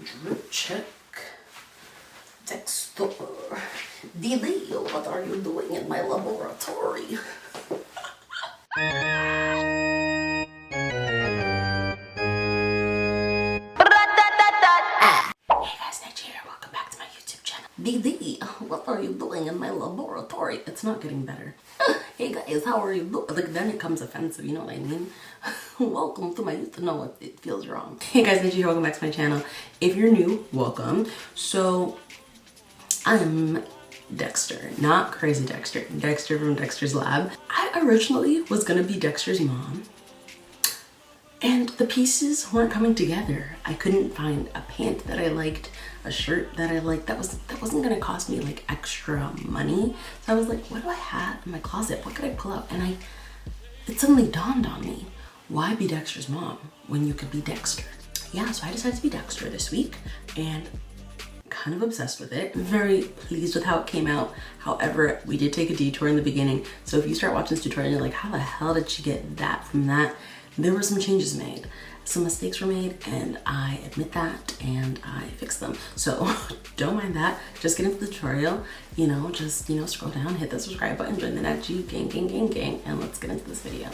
Drip check. Dexter. D.D.G, what are you doing in my laboratory? D.D.G, what are you doing in my laboratory? It's not getting better. Hey guys, how are you doing? Like, then it comes offensive, you know what I mean? Welcome to my, no, it feels wrong. Hey guys, Natt, welcome back to my channel. If you're new, welcome. So, I'm Dexter, not crazy Dexter. Dexter from Dexter's Lab. I originally was gonna be Dexter's mom, and the pieces weren't coming together. I couldn't find a pant that I liked, a shirt that I liked. That wasn't gonna cost me like extra money. So I was like, what do I have in my closet? What could I pull out? And it suddenly dawned on me, why be Dexter's mom when you could be Dexter? Yeah, so I decided to be Dexter this week and kind of obsessed with it. Very pleased with how it came out. However, we did take a detour in the beginning. So if you start watching this tutorial and you're like, how the hell did she get that from that? There were some changes made. Some mistakes were made, and I admit that, and I fixed them. So don't mind that. Just get into the tutorial, scroll down, hit the subscribe button, join the NATGEE gang, and let's get into this video.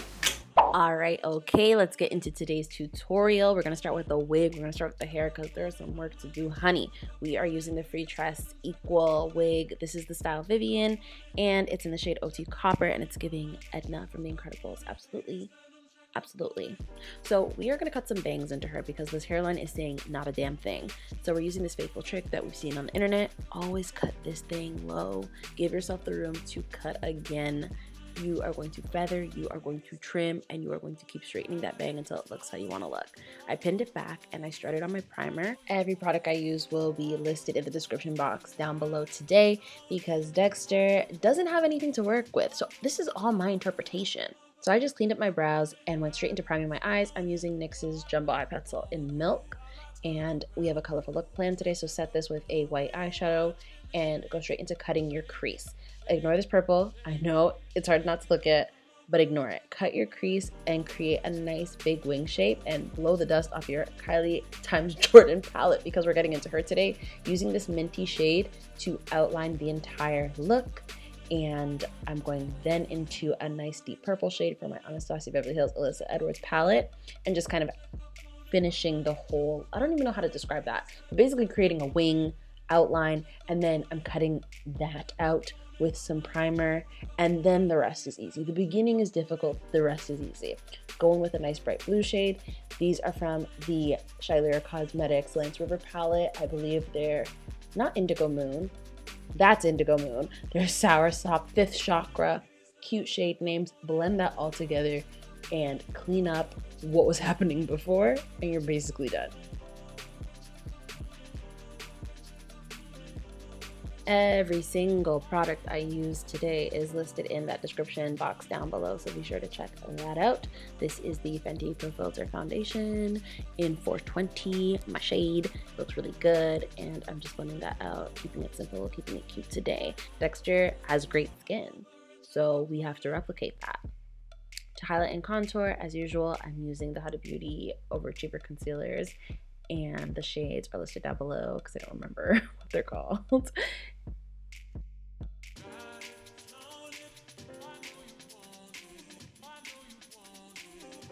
All right, okay, let's get into today's tutorial. We're gonna start with the wig. We're gonna start with the hair because there's some work to do, honey. We are using the Freestress Equal wig. This is the style Vivian, and it's in the shade OT Copper, and it's giving Edna from The Incredibles. Absolutely. So we are going to cut some bangs into her because this hairline is saying not a damn thing. So we're using this faithful trick that we've seen on the internet. Always cut this thing low. Give yourself the room to cut again. You are going to feather, you are going to trim, and you are going to keep straightening that bang until it looks how you want to look. I pinned it back and I started on my primer. Every product I use will be listed in the description box down below today because Dexter doesn't have anything to work with. So this is all my interpretation. So I just cleaned up my brows and went straight into priming my eyes. I'm using NYX's Jumbo Eye Pencil in Milk. And we have a colorful look plan today, so set this with a white eyeshadow and go straight into cutting your crease. Ignore this purple. I know it's hard not to look at, but ignore it. Cut your crease and create a nice big wing shape and blow the dust off your Kylie x Jordan palette because we're getting into her today. Using this minty shade to outline the entire look. And I'm going then into a nice deep purple shade for my Anastasia Beverly Hills Alyssa Edwards palette and just kind of finishing the whole, I don't even know how to describe that, but basically creating a wing outline, and then I'm cutting that out with some primer, and then the rest is easy. The beginning is difficult, the rest is easy. Going with a nice bright blue shade. These are from the Shilera Cosmetics Lance River palette. I believe they're not Indigo Moon. That's Indigo Moon. There's Soursop, Fifth Chakra, cute shade names. Blend that all together and clean up what was happening before, and you're basically done. Every single product I use today is listed in that description box down below, so be sure to check that out. This is the FENTY Pro Filt'r foundation in 420. My shade looks really good, and I'm just blending that out, keeping it simple, keeping it cute today. Dexter has great skin, so we have to replicate that. To highlight and contour, as usual, I'm using the HUDA Beauty Overachiever concealers, and the shades are listed down below because I don't remember what they're called.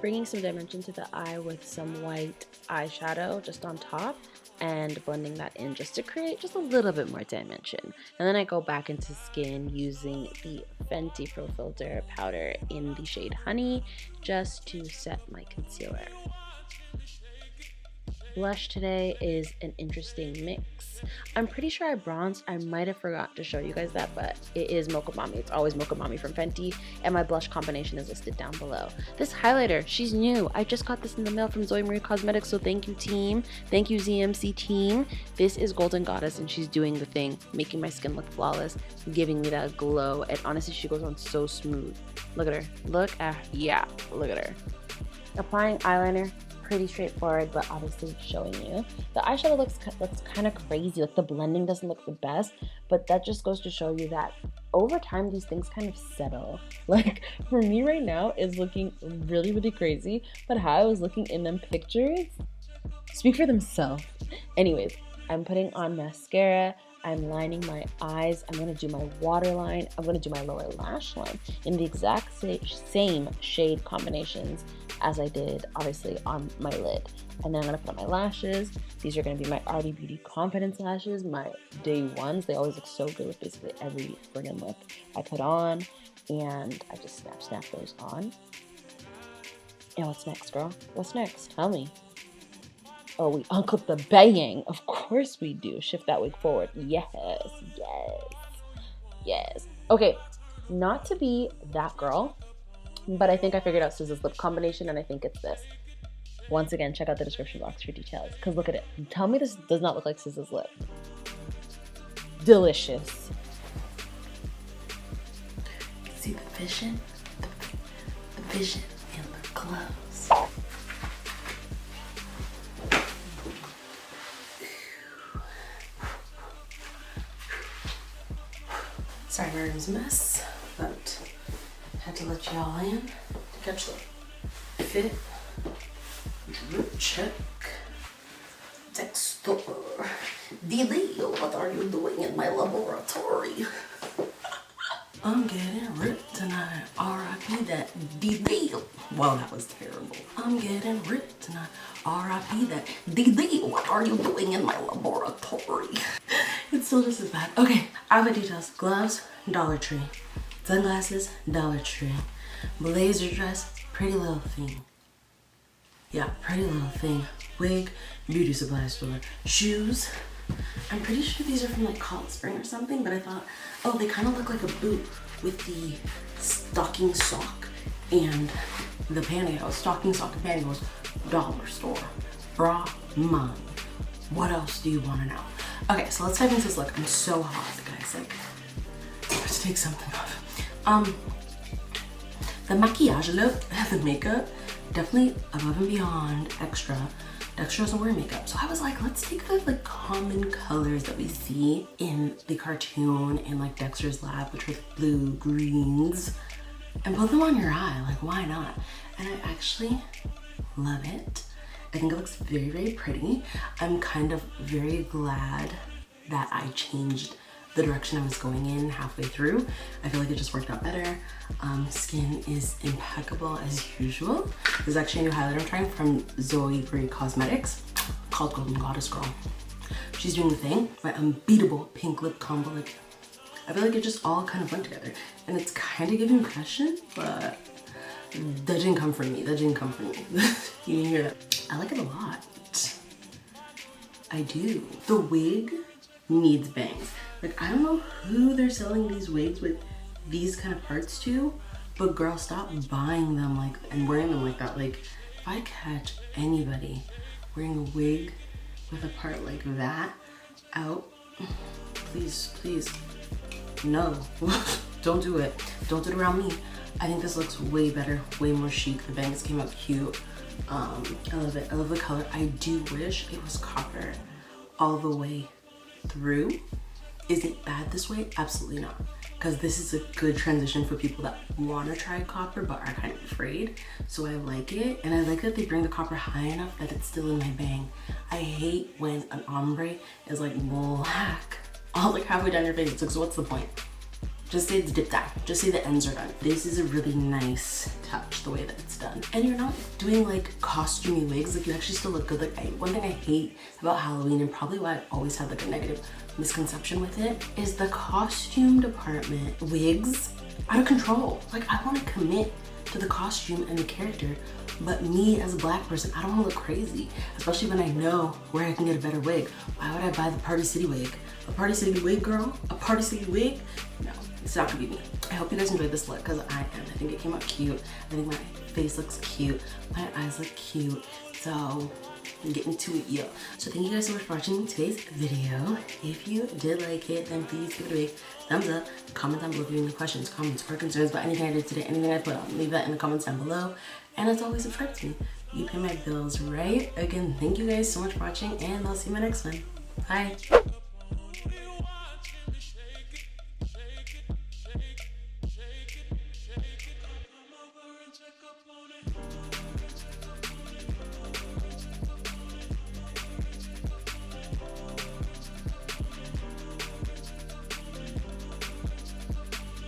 Bringing some dimension to the eye with some white eyeshadow just on top and blending that in just to create just a little bit more dimension. And then I go back into skin using the FENTY Pro Filt'r powder in the shade Honey just to set my concealer. Blush today is an interesting mix. I'm pretty sure I bronzed. I might have forgot to show you guys that, but it is Mocha Mommy. It's always Mocha Mommy from Fenty, and my blush combination is listed down below. This highlighter, she's new. I just got this in the mail from Zoe Marie Cosmetics, so thank you, team. Thank you, ZMC team. This is Golden Goddess, and she's doing the thing, making my skin look flawless, giving me that glow, and honestly, she goes on so smooth. Look at her. Look at her. Applying eyeliner. Pretty straightforward, but obviously showing you. The eyeshadow looks kind of crazy, like the blending doesn't look the best, but that just goes to show you that over time these things kind of settle. Like for me right now it's looking really crazy, but how I was looking in them pictures speak for themselves. Anyways, I'm putting on mascara. I'm lining my eyes. I'm going to do my waterline. I'm going to do my lower lash line in the exact same shade combinations as I did, obviously, on my lid. And then I'm going to put on my lashes. These are going to be my Arty Beauty Confidence lashes, my day ones. They always look so good with basically every friggin' look I put on. And I just snap those on. And what's next, girl? What's next? Tell me. Oh, we unclip the bang. Of course we do. Shift that wig forward. Yes, yes, yes. Okay, not to be that girl, but I think I figured out SZA's lip combination, and I think it's this. Once again, check out the description box for details, because look at it. Tell me this does not look like SZA's lip. Delicious. See the vision? The vision in the clothes. Sorry, my room's a mess, but had to let y'all in to catch the fit. Drip check. Dexter. D.D.G, what are you doing in my laboratory? I'm getting ripped tonight. R.I.P. that D.D.G. Wow, that was terrible. I'm getting ripped tonight. R.I.P. that D.D.G. What are you doing in my laboratory? It's still just as bad. Okay, outfit details. Gloves, Dollar Tree. Sunglasses, Dollar Tree. Blazer dress, Pretty Little Thing. Yeah, Pretty Little Thing. Wig, Beauty Supply Store. Shoes, I'm pretty sure these are from like Cold Spring or something, but I thought, oh, they kind of look like a boot with the stocking sock and the pantyhose. Stocking sock and pantyhose, Dollar Store. Bra, mom. What else do you want to know? Okay, so let's dive into this look. I'm so hot, guys. Like, let's take something off. The maquillage look, the makeup, definitely above and beyond extra. Dexter doesn't wear makeup, so I was like, let's take the like common colors that we see in the cartoon in like Dexter's lab, which are blue, greens, and put them on your eye. Like, why not? And I actually love it. I think it looks very, very pretty. I'm kind of very glad that I changed the direction I was going in halfway through. I feel like it just worked out better. Skin is impeccable as usual. There's actually a new highlighter I'm trying from Zoe Grey Cosmetics called Golden Goddess Girl. She's doing the thing. My unbeatable pink lip combo. Like, I feel like it just all kind of went together. And it's kind of giving impression, but that didn't come from me. That didn't come from me. You didn't hear that. I like it a lot. I do. The wig needs bangs. Like, I don't know who they're selling these wigs with these kind of parts to, but girl, stop buying them like and wearing them like that. Like, if I catch anybody wearing a wig with a part like that out, please, please, no. Don't do it. Don't do it around me. I think this looks way better, way more chic. The bangs came out cute. I love it. I love the color. I do wish it was copper all the way through. Is it bad this way? Absolutely not. Because this is a good transition for people that want to try copper but are kind of afraid. So I like it. And I like that they bring the copper high enough that it's still in my bang. I hate when an ombre is like black all like halfway down your face. It's like, so what's the point? Just say it's dipped down. Just say the ends are done. This is a really nice touch, the way that it's done. And you're not doing like costumey wigs. Like, you actually still look good. Like, one thing I hate about Halloween, and probably why I always had like a negative misconception with it, is the costume department wigs out of control. Like, I want to commit to the costume and the character, but me as a black person, I don't want to look crazy, especially when I know where I can get a better wig. Why would I buy the Party City wig? A Party City wig, girl? A Party City wig? No. It's not gonna be me. I hope you guys enjoyed this look, because I am. I think it came out cute. I think my face looks cute. My eyes look cute. So I'm getting to it, yo. So thank you guys so much for watching today's video. If you did like it, then please give it a big thumbs up. Comment down below if you have any questions, comments, or concerns about anything I did today, anything I put on. Leave that in the comments down below. And as always, subscribe to me. You pay my bills, right? Again, thank you guys so much for watching, and I'll see you in my next one. Bye.